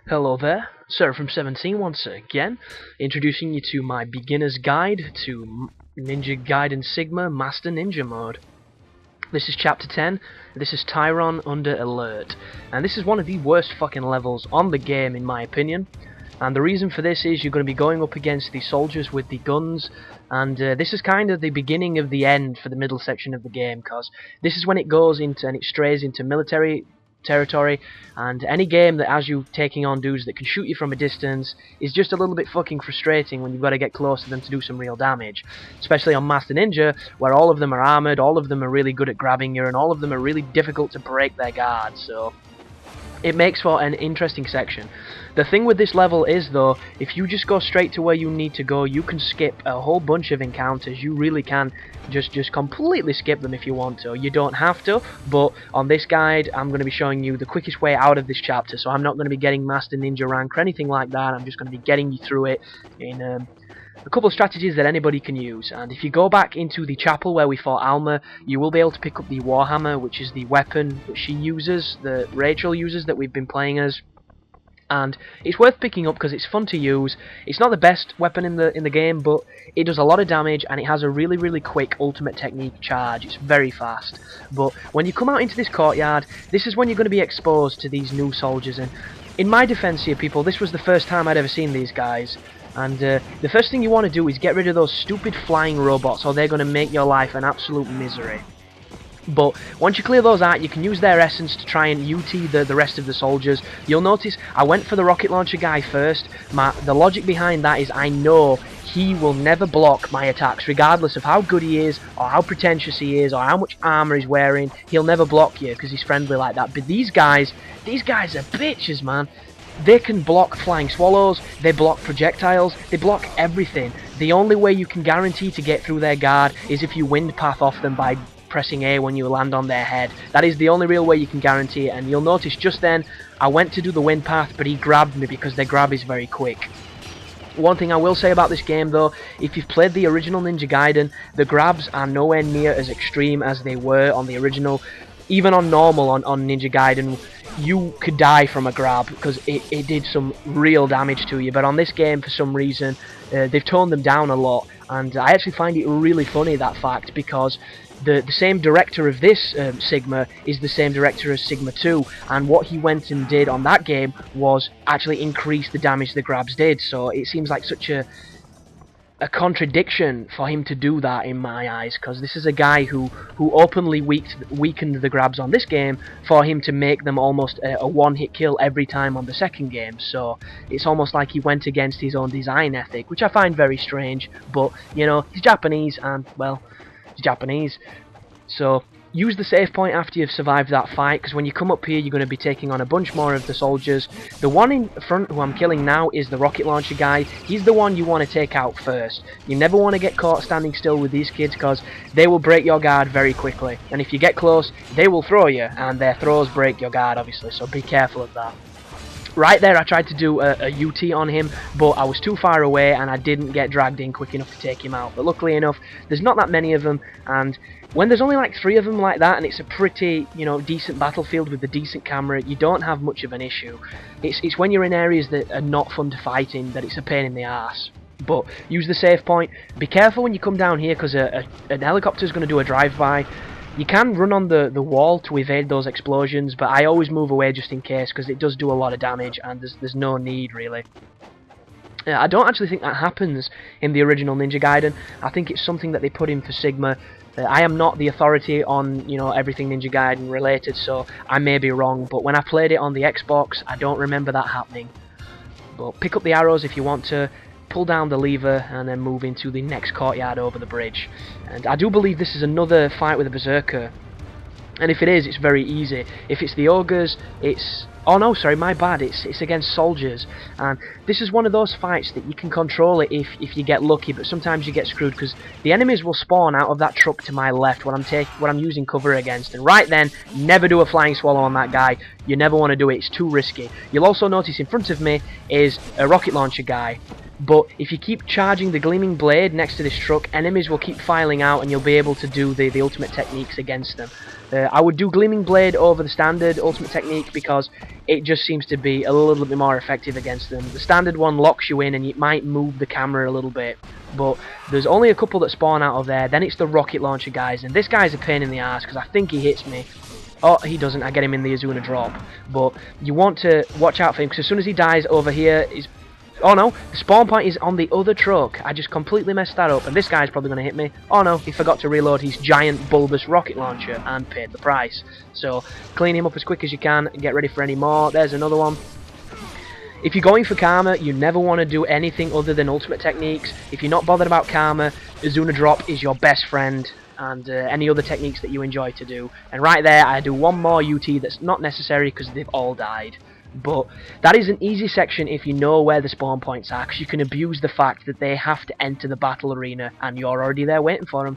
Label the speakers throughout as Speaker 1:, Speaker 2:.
Speaker 1: Hello there, Sarah from 17 once again, introducing you to my beginner's guide to Ninja Gaiden Sigma Master Ninja mode. This is chapter 10, this is Tairon under alert, and this is one of the worst fucking levels on the game in my opinion. And the reason for this is you're going to be going up against the soldiers with the guns, and this is kind of the beginning of the end for the middle section of the game, because this is when it goes into and it strays into military territory, and any game that has you taking on dudes that can shoot you from a distance is just a little bit fucking frustrating when you've got to get close to them to do some real damage. Especially on Master Ninja, where all of them are armoured, all of them are really good at grabbing you, and all of them are really difficult to break their guard, so it makes for an interesting section. The thing with this level is, though, if you just go straight to where you need to go, you can skip a whole bunch of encounters. You really can just completely skip them if you want to. You don't have to, but on this guide, I'm going to be showing you the quickest way out of this chapter, so I'm not going to be getting Master Ninja rank or anything like that. I'm just going to be getting you through it in a couple of strategies that anybody can use. And if you go back into the chapel where we fought Alma, you will be able to pick up the Warhammer, which is the weapon that she uses, that Rachel uses, that we've been playing as. And it's worth picking up because it's fun to use. It's not the best weapon in the game, but it does a lot of damage, and it has a really quick ultimate technique charge. It's very fast. But when you come out into this courtyard, this is when you're going to be exposed to these new soldiers. And in my defense here, people, this was the first time I'd ever seen these guys. And the first thing you want to do is get rid of those stupid flying robots, or they're going to make your life an absolute misery. But once you clear those out, you can use their essence to try and UT the rest of the soldiers. You'll notice I went for the rocket launcher guy first. The logic behind that is I know he will never block my attacks, regardless of how good he is, or how pretentious he is, or how much armor he's wearing. He'll never block you because he's friendly like that. But these guys are bitches, man. They can block flying swallows, they block projectiles, they block everything. The only way you can guarantee to get through their guard is if you wind path off them by pressing A when you land on their head. That is the only real way you can guarantee it, and you'll notice just then I went to do the wind path, but he grabbed me because their grab is very quick. One thing I will say about this game though, if you've played the original Ninja Gaiden, the grabs are nowhere near as extreme as they were on the original. Even on normal on Ninja Gaiden, you could die from a grab because it did some real damage to you, but on this game for some reason they've toned them down a lot, and I actually find it really funny, that fact, because the same director of this Sigma is the same director as Sigma 2, and what he went and did on that game was actually increase the damage the grabs did, so it seems like such a contradiction for him to do that in my eyes, because this is a guy who openly weakened the grabs on this game for him to make them almost a one-hit kill every time on the second game. So it's almost like he went against his own design ethic, which I find very strange, but you know, he's Japanese, and well, he's Japanese. So use the save point after you've survived that fight, because when you come up here you're going to be taking on a bunch more of the soldiers. The one in front who I'm killing now is the rocket launcher guy. He's the one you want to take out first. You never want to get caught standing still with these kids, because they will break your guard very quickly, and if you get close they will throw you, and their throws break your guard obviously, so be careful of that. Right there I tried to do a UT on him, but I was too far away and I didn't get dragged in quick enough to take him out. But luckily enough, there's not that many of them, and when there's only like 3 of them like that, and it's a pretty, you know, decent battlefield with a decent camera, you don't have much of an issue. It's when you're in areas that are not fun to fight in that it's a pain in the arse. But use the save point. Be careful when you come down here, because an helicopter's going to do a drive-by. You can run on the wall to evade those explosions, but I always move away just in case, because it does do a lot of damage, and there's no need really. I don't actually think that happens in the original Ninja Gaiden. I think it's something that they put in for Sigma. I am not the authority on, you know, everything Ninja Gaiden related, so I may be wrong, but when I played it on the Xbox, I don't remember that happening. But pick up the arrows if you want to, pull down the lever, and then move into the next courtyard over the bridge. And I do believe this is another fight with a berserker, and if it is, it's very easy. If it's the ogres, it's... oh no, sorry, my bad, it's against soldiers, and this is one of those fights that you can control it if you get lucky, but sometimes you get screwed, because the enemies will spawn out of that truck to my left what I'm using cover against, and right then, never do a flying swallow on that guy. You never want to do it, it's too risky. You'll also notice in front of me is a rocket launcher guy, but if you keep charging the gleaming blade next to this truck, enemies will keep filing out and you'll be able to do the ultimate techniques against them. I would do Gleaming Blade over the standard ultimate technique because it just seems to be a little bit more effective against them. The standard one locks you in and it might move the camera a little bit, but there's only a couple that spawn out of there. Then it's the rocket launcher guys, and this guy's a pain in the ass because I think he hits me. Oh, he doesn't. I get him in the Azuna drop. But you want to watch out for him because as soon as he dies over here, he's... Oh no, the spawn point is on the other truck. I just completely messed that up, and this guy's probably going to hit me. Oh no, he forgot to reload his giant bulbous rocket launcher and paid the price. So, clean him up as quick as you can and get ready for any more. There's another one. If you're going for Karma, you never want to do anything other than ultimate techniques. If you're not bothered about Karma, Azuna drop is your best friend, and any other techniques that you enjoy to do. And right there, I do one more UT that's not necessary because they've all died. But that is an easy section if you know where the spawn points are, because you can abuse the fact that they have to enter the battle arena and you're already there waiting for them.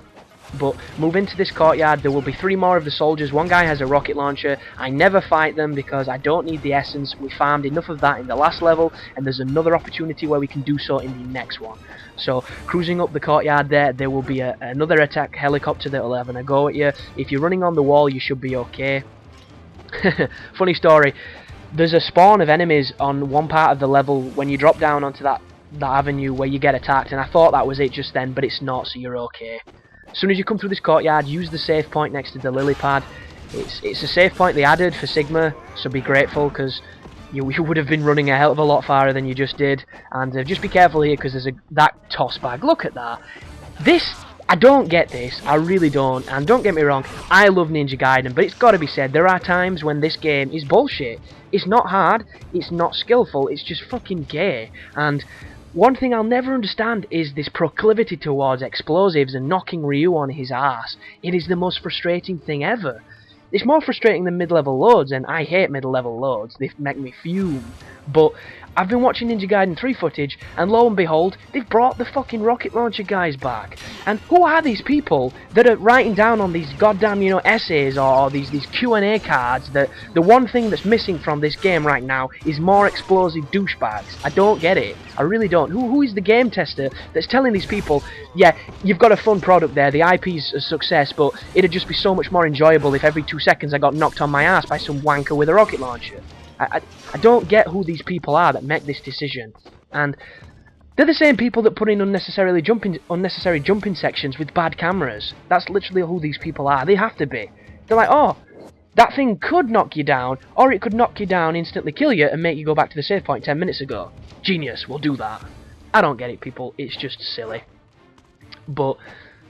Speaker 1: But move into this courtyard, there will be 3 more of the soldiers. One guy has a rocket launcher. I never fight them because I don't need the essence. We farmed enough of that in the last level, and there's another opportunity where we can do so in the next one. So cruising up the courtyard there will be another attack helicopter that will have a go at you. If you're running on the wall, you should be okay. Funny story. There's a spawn of enemies on one part of the level when you drop down onto that avenue where you get attacked, and I thought that was it just then, but it's not, so you're okay. As soon as you come through this courtyard, use the save point next to the lily pad. It's a save point they added for Sigma, so be grateful, because you would have been running a hell of a lot farther than you just did. And just be careful here, because there's that toss bag. Look at that. I don't get this, I really don't, and don't get me wrong, I love Ninja Gaiden, but it's got to be said, there are times when this game is bullshit. It's not hard, it's not skillful, it's just fucking gay. And one thing I'll never understand is this proclivity towards explosives and knocking Ryu on his ass. It is the most frustrating thing ever. It's more frustrating than mid-level loads, and I hate middle-level loads, they make me fume. But I've been watching Ninja Gaiden 3 footage, and lo and behold, they've brought the fucking rocket launcher guys back. And who are these people that are writing down on these goddamn, essays or these Q&A cards that the one thing that's missing from this game right now is more explosive douchebags? I don't get it. I really don't. Who is the game tester that's telling these people, yeah, you've got a fun product there, the IP's a success, but it'd just be so much more enjoyable if every 2 seconds I got knocked on my ass by some wanker with a rocket launcher? I don't get who these people are that make this decision, and they're the same people that put in unnecessary jumping sections with bad cameras. That's literally who these people are. They have to be. They're like, oh, that thing could knock you down, or it could knock you down, instantly kill you, and make you go back to the save point 10 minutes ago. Genius, we'll do that. I don't get it, people. It's just silly. But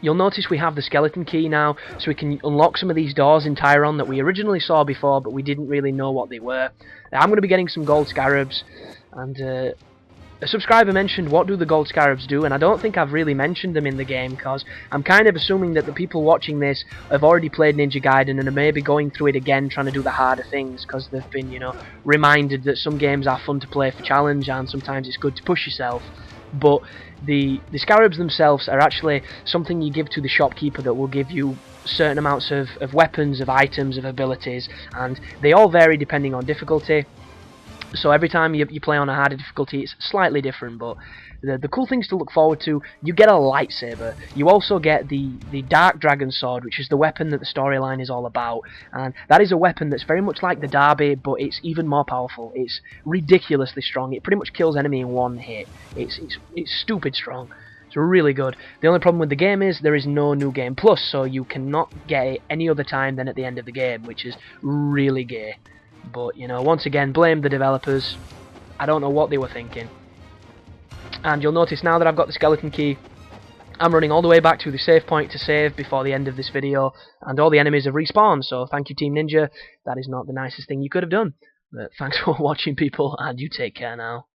Speaker 1: you'll notice we have the skeleton key now, so we can unlock some of these doors in Tairon that we originally saw before, but we didn't really know what they were. I'm going to be getting some gold scarabs, and a subscriber mentioned what do the gold scarabs do, and I don't think I've really mentioned them in the game, because I'm kind of assuming that the people watching this have already played Ninja Gaiden and are maybe going through it again trying to do the harder things, because they've been, reminded that some games are fun to play for challenge, and sometimes it's good to push yourself. But the scarabs themselves are actually something you give to the shopkeeper that will give you certain amounts of weapons, of items, of abilities, and they all vary depending on difficulty. So every time you play on a harder difficulty, it's slightly different, but the cool things to look forward to, you get a lightsaber. You also get the Dark Dragon Sword, which is the weapon that the storyline is all about, and that is a weapon that's very much like the Derby, but it's even more powerful. It's ridiculously strong. It pretty much kills enemy in one hit. It's stupid strong. It's really good. The only problem with the game is there is no New Game Plus, so you cannot get it any other time than at the end of the game, which is really gay. But, once again, blame the developers. I don't know what they were thinking. And you'll notice now that I've got the skeleton key, I'm running all the way back to the save point to save before the end of this video, and all the enemies have respawned, so thank you Team Ninja. That is not the nicest thing you could have done. But thanks for watching, people, and you take care now.